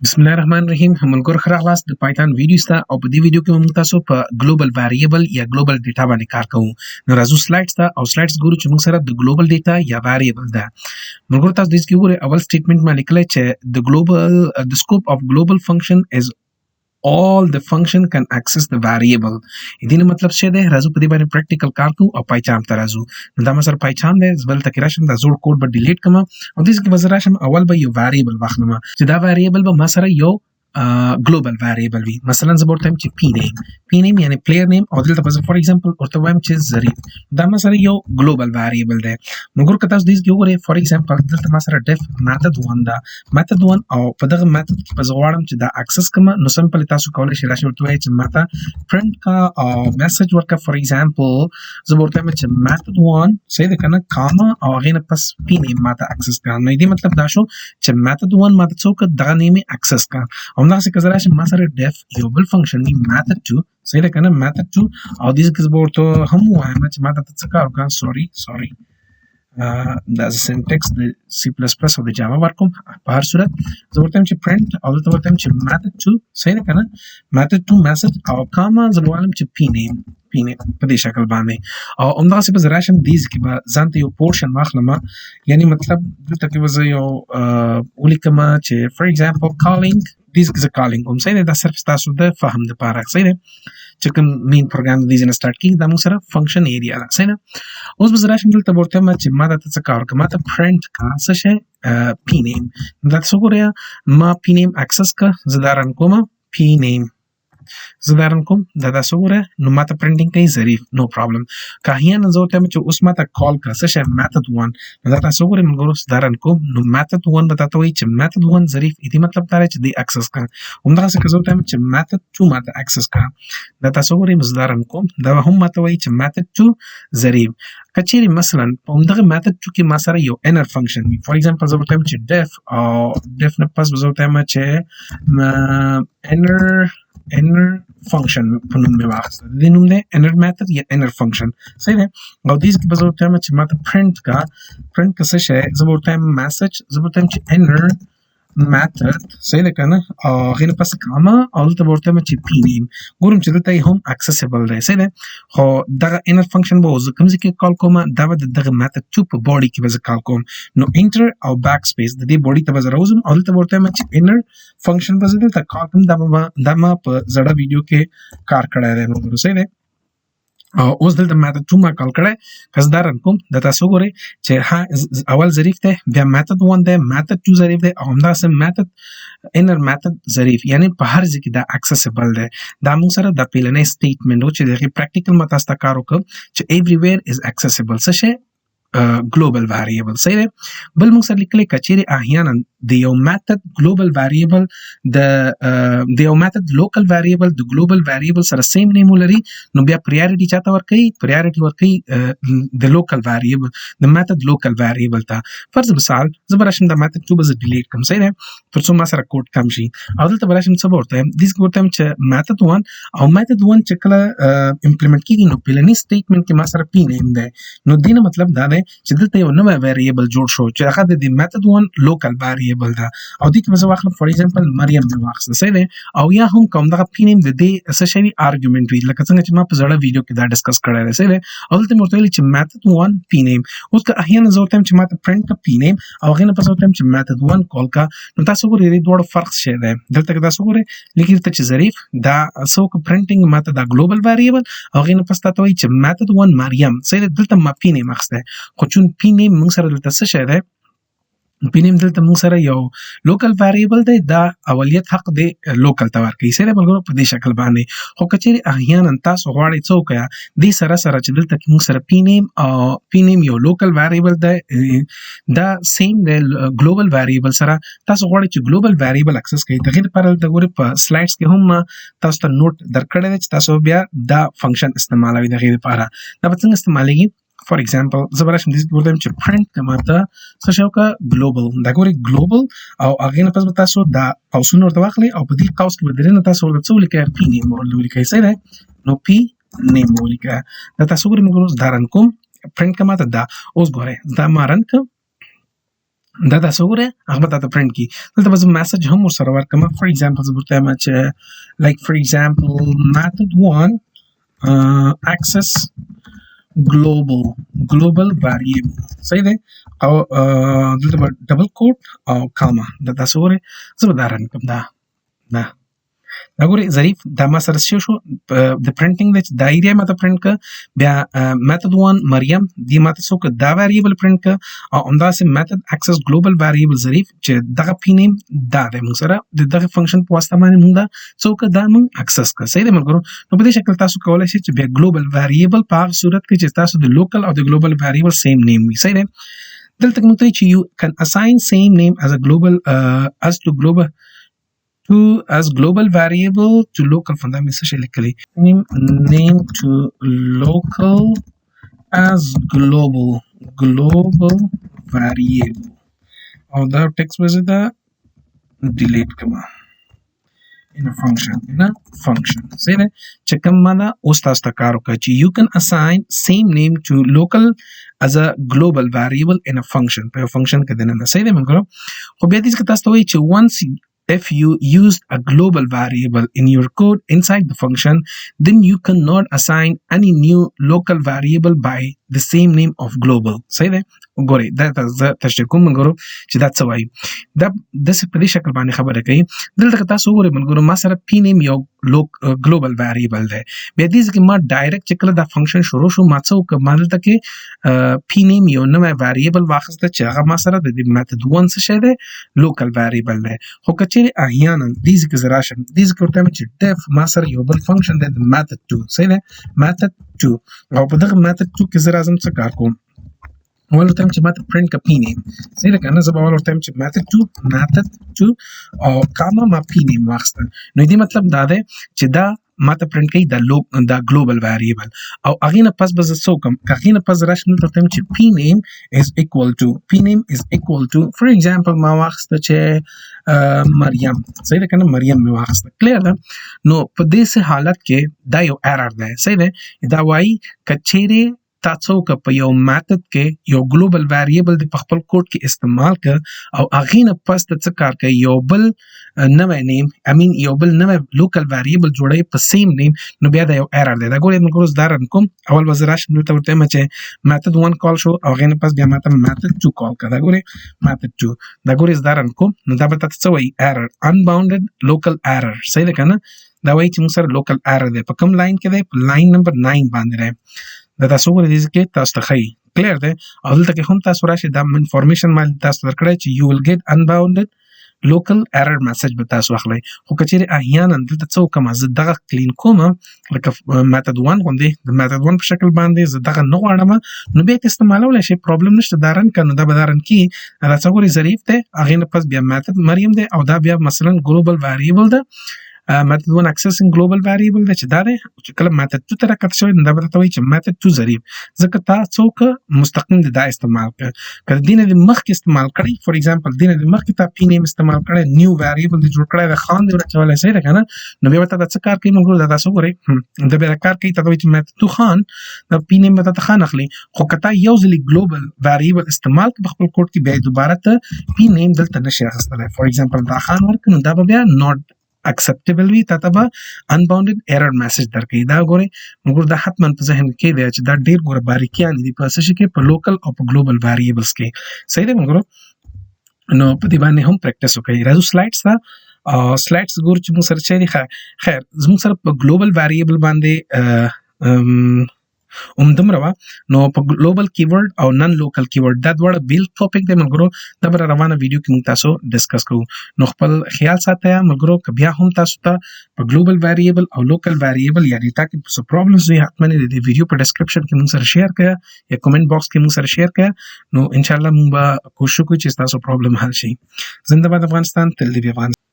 بسم الله الرحمن الرحیم همونګور خره خلاص د پایتون ویډیو ستا او په دې ویډیو کې موږ تاسو په ګلوبل ویریبل یا ګلوبل ډیټا باندې کار کوو. نو راځو سلایډز ته او سلایډز ګورو چې موږ سره د ګلوبل ډیټا یا ویریبل ده. موږ تاسو د دې کې ګورو اول سټیټمنټ باندې کله چې د سکوپ اف ګلوبل فنکشن از all the function can access the variable. دې نه مطلب څه دی؟ راځو په دې باندې پریکټیکل کار کوو او پایچام ته راځو. نو دا مثلا پایچام دی زبل تک راشم دا زوړ کوډ به ډیلیټ کما او دې کې به راشم اول به یو ویریبل واخلم چې دا ویریبل به مثلا یو global variable وي. مثلا زه ورته وایم چې پی نیم یعنی پلیئر نیم او دلته به فور ایگزامپل ورته وایم چې ظریف. دا مثلا یو global variable دی. نو ګور که تاسو دې کې وګورئ فور ایگزامپل دلته مثلا def method 1 دا method 1 او په دغه method کې به زه غواړم چې دا اکسس کما نو سمپل تاسو کولای شئ راشي ورته وایئ چې ماته print کا او میسج ورکا فور ایگزامپل زه ورته وایم چې method 1 صحیح ده کنه کاما او هغه نه پس پی نیم ماته اکسس کا. نو دې مطلب دا شو چې method 1 ماته څوک دغه نیم اکسس کا. همداسې که زه راشم ما سره def یو بل فنکشن وي method 2 صحیح ده کنه method 2 او دې کې زه به ورته هم ووایم چې ما ته څه کار وکړه سوري دا سینټیکس د سی پلس پلس او د جاوا ورکوم. په هر صورت زه ورته وایم چې print او دلته ورته وایم چې method 2 صحیح ده کنه method 2 message او کاما زه به وایم چې پی نیم په دې شکل باندې او همداسې به زه راشم دې کې به ځان ته یو پورشن واخلم یعنی مطلب دلته کې به زه یو ولیکم چې فور ایگزامپل calling دې کې زه calling هم صحیح ده دا صرف تاسو د فهم لپاره صحیح ده چې کوم مین پروګرام د دې نه سٹارټ کیږي دا موږ سره فنکشن ایریا ده صحیح ده. اوس به زه راشم دلته ورته وایم چې ما ته څه کار وکړه ما ته print کا څه شی پی نیم دا څه ګوریا ما پی نیم اکسس کا زه دا رن کوم پی نیم زه دا رن کوم دا تاسو ګوره نو ماته پرنټینګ کوي ظریف نو پرابلم که احیانا زه ورته وایم چې اوس ماته کال کړه څه شی method 1 نو دا تاسو ګورئ موږ اوس دا رن کوم نو method 1 به تاته وایي چې method 1 ظریف دې مطلب دا دی چې دې اکسس کړه. همدغسې که زه ورته وایم چې method 2 ماته اکسس کړه دا تاسو ګورئ زه دا رن کوم دا به هم ماته وایي چې method 2 ظریف. که چیرې مثلا په همدغه method 2 کې ما سره یو inner function وي فور ایگزامپل زه ورته وایم چې def او def نه پس به زه ورته وایم چې inner function په نوم مې واخیسته د دې نوم دی inner method یا inner function صحیح دی او دې کې به زه ورته وایم چې ماته print کا څه شی زه به ورته وایم message زه به ورته وایم چې inner method صحیح ده کنه او هغې نه پس کاما او دلته به ورته وایم چې پی نیم ګورم چې دلته یې هم اکسسیبل دی صحیح دی خو دغه inner function به زه کوم ځای کې کال کوم دا به د دغه method 2 په باډي کې به زه کال کوم نو انټر او بیک سپیس د دې باډي ته به زه راوځم او دلته به ورته وایم چې inner function به زه دلته کال کوم دا ما په زړه ویډیو کې کار کړی دی نو صحیح دی او اوس دلته method 2 ما کال کړی که زه دا رن کوم دا تاسو ګورئ چې اول ظریف دی بیا method 1 دی method 2 ظریف دی او همداسې method inner method ظریف یعنی په هر ځای کې دا اکسسیبل دی. دا موږ سره د پیلنی سټیټمنټ و چې د هغې پریکټیکل ما تاسو ته کار وکړم چې everywhere is accessible څه شی global variable صحیح دی. بل موږ سره لیکلی که چیرې احیانا د یو method global variable د یو method local variable د global variable سره same name ولري نو بیا priority چاته ورکوي priority ورکوي د local variable د method local variable ته. فرض مثال زه به راشم د method 2 به زه ډیلیټ کړم صحیح دی تر څو ما سره کوډ کم شي او دلته به راشم څه به ورته وایم دې کې به ورته وایم چې method 1 او method 1 چې کله امپلیمنټ کېږي نو پیلني سټیټمنټ کې ما سره پی نیم دی نو دې نه مطلب دا دی چې دلته یو نوی ویریبل جوړ شو چې هغه د دې method 1 لوکل ویریبل ده او دې کې به زه واخلم فور ایگزامپل مریم مې واخیسته صحیح دی او یا هم کوم دغه پی نیم د دې څه شی وي آرګومنټ وي لکه څنګه چې ما په زړه ویډیو کې دا ډسکس کړی دی صحیح دی او دلته مې ورته ویلي چې method 1 پی نیم. اوس که احیانا زه ورته وایم چې ما ته پرنټ کا پی نیم او هغې نه پس ورته وایم چې method 1 کال کا نو تاسو ګورئ دې دواړو فرق شی دی دلته که تاسو ګورئ لیکي دلته چې ظریف دا څه وکړه پرنټینګ ما ته دا ګلوبل ویریبل او هغې نه پس تا ته وایي چې method 1 مریم صحیح دی دلته ما پی نیم اخیستی خو چون پی نیم موږ سره دلته څه شی دی پی نیم دلته موږ سره یو لوکل ویریبل دی دا اولیت حق دی لوکل ته ورکوي صحیح دی ملګرو په دې شکل باندې. خو که چیرې احیانا تاسو غواړئ څه وکړئ دې سره سره چې دلته کې موږ سره پی نیم یو لوکل ویریبل دی دا سیم دی ګلوبل ویریبل سره تاسو غواړئ چې ګلوبل ویریبل اکسس کړئ د هغې لپاره دلته ګورئ په سلایډز کې هم ما تاسو ته نوټ درکړی دی چې تاسو بیا دا فنکشن استعمالوئ د هغې لپاره دا به څنګه استعمالیږي فور ایگزامپل زه به راشم دې ورته وایم چې print که ماته څه شی وکړه global دا ګورئ global او هغې نه پس به تاسو دا قوسونه ورته واخلئ او په دې قوس کې به درې نه تاسو ورته څه ولیکئ پی نیم ورته ولیکئ صحیح دی نو پی نیم ولیکئ دا تاسو ګورئ موږ اوس دا رن کوم print که ماته دا اوس ګورئ دا ما رن کړم دا تاسو وګورئ هغه به تاسو پرنټ کی دلته به زه میسج هم ورسره ورکړم فار ایگزامپل زه ورته وایم چې لایک فار ایگزامپل میثود 1 access global variable صحیح دی او دلته به ډبل کوټ او کاما دا تاسو وګورئ زه به دا رن کوم دا دا ګورئ ظریف دا ما سره څه شو د پرنټینګ د دا ایریا ماته پرنټ ک بیا میثود 1 مریم دی ماته څوک دا ویریبل پرنټ ک او همداسې میثود اکسس ګلوبل ویریبل ظریف چې دغه پی نیم دا د موږ سره دغه فنکشن په واسطه باندې موږ دا څوک دا موږ اکسس ک صحیح دی ملګرو نو په دې شکل تاسو کولای شئ چې بیا ګلوبل ویریبل په هغه صورت کې چې تاسو د لوکل او د ګلوبل ویریبل سیم نیم وي صحیح دی دلته کوم ته چې you can assign same name as a global as global variable to local فندا مې څه شي لیکلي name to local as global variable او دا ټیکست به زه دا delete کوم in a function صحیح ده چې کوم معنا اوس تاسو ته کار وکړي چې you can assign same name to local as a global variable in a function په function کې دنه صحیح ده موږ خو بیا دې کې تاسو ته وایي چې once if you used a global variable in your code inside the function, then you cannot assign any new local variable by the same name of global. صحیح ده ګورئ دا تشریح کوم ملګرو چې دا څه وایي دا داسې په دې شکل باندې خبره کوي دلته تاسو وګورئ ملګرو ما سره پی نیم یو ګلوبل ویریبل دی بیا دې کې ما ډایرکټ چې کله دا فنکشن شروع شو ما څه وکړم ما دلته کې پی نیم یو نوی ویریبل واخیسته چې هغه ما سره د میثود 1 څه شی دی لوکل ویریبل دی خو که چیرې احیانا دې کې زه راشم دې کې ورته وایم چې ډیف ما سره یو بل فنکشن دی د میثود 2 صحیح دی میثود 2 او په دغه میثود 2 کې زه راځم څه کار کوم اول ورته چې ماته پرنټ کا پی نیم صحیح ده کنه زه به اول ورته چې میثود 2 او کاما ما پی نیم واخیسته نو دې مطلب دا دی چې دا ماته پرنټ کوي دا ګلوبل ویریبل او هغې نه پس به زه څه وکړم که هغې نه پس زه راشم دلته ورته چې پی نیم از اکول ټو فار ایگزامپل ما واخیسته چې مریم صحیح ده کنه مریم مې واخیسته کلیر ده نو په دې حالت کې دا یو ایرر دی صحیح ده دا وایي که چیرې تاسو که په یو میثود کې یو ګلوبل ویریبل د خپل کوډ کې استعمال ک او هغې نه پس ته څه کار کوي یو بل نوی نیم یو بل نوی لوکل ویریبل جوړوي په سیم نیم نو بیا دا یو ایرر دی دا ګورئ موږ اوس دا رن کوم اول به زه راشم دلته ورته وایم چې میثود 1 کال شو او هغې نه پس بیا ماته میثود 2 کال کړه دا ګورئ میثود 2 دا ګورئ زه دا رن کوم نو دا به تاسو څه وایي ایرر unbounded local error صحیح ده که نه دا وایي چې موږ سره لوکل ایرر دی په کوم لاین کې دی په لاین نمبر 9 باندې دی دا تاسو وګورئ دې کې تاسو ته ښایي کلیر دی او دلته کې هم تاسو راشئ دا انفارمیشن ما تاسو ته درکړی چې you will get unbounded local error message به تاسو واخلئ خو که چیرې احیانا دلته څه وکړم زه دغه کلین کوم لکه میثود 1 غوندې د میثود 1 په شکل باندې زه دغه نه غواړم نو بیا یې استعمالولی شئ پرابلم نشته دا رن کړه نو دا به دا رن کي دا څه ګورئ ظریف دی هغې نه پس بیا میثود مریم دی او دا بیا مثلا ګلوبل ویریبل ده میثود 1 accessing global variable ده چې دا دی چې کله میثود 2 ته راکته شوی نو دا به درته وایي چې میثود 2 ظریف ځکه تا څوک مستقیم دا استعمال کړه که د دې نه د مخکې استعمال کړی فار ایگزامپل دې نه د مخکې تا پی نیم استعمال کړی نیو ویریبل دې جوړ کړی د خان دې ورچولی صحیح ده که نه نو بیا به تا دا څه کار کوي موږ دا تاسو وګورئ دا بیا دا کار کوي تا ته وایي چې میثود 2 خان دا پی نیم به تا ته خان اخلي خو که تا یو ځلې ګلوبل ویریبل استعمال کړه په خپل کوډ کې بیا یې دوباره ته پی نیم دلته نشي اخیستلی فار ایگزامپل دا خان ورکړه نو دا به بیا ناٹ acceptable وي تا ته به unbounded error message درکوي دا ګورئ موږ دا حتما په ذهن کې دی چې دا ډېر ګوره باریکیان دي په څه شي کې په لوکل او په ګلوبل ویریبلز کې صحیح دی موږ نو په دې باندې هم پریکټس وکړئ راځو سلایډس ته سلایډس ګورو چې موږ سره څه دي خیر زموږ سره په ګلوبل ویریبل باندې همدومره وه نو په ګلوبل کیورډ او نن لوکل کیورډ دا دواړه بیل ټاپک دی ملګرو دا به روانه ویډیو کې موږ تاسو ډسکس کوو نو خپل خیال ساتئ ملګرو که بیا هم تاسو ته په ګلوبل ویریبل او لوکل ویریبل یا ډیټا کې څه پرابلمز وي حتما د دې ویډیو په ډسکرپشن کې موږ سره شیر کړئ یا کمنټ باکس کې موږ سره شیر کړئ نو ان شاء الله موږ به کوشش وکړو چې تاسو پرابلم حل شي زنده باد افغانستان تل دې افغانستان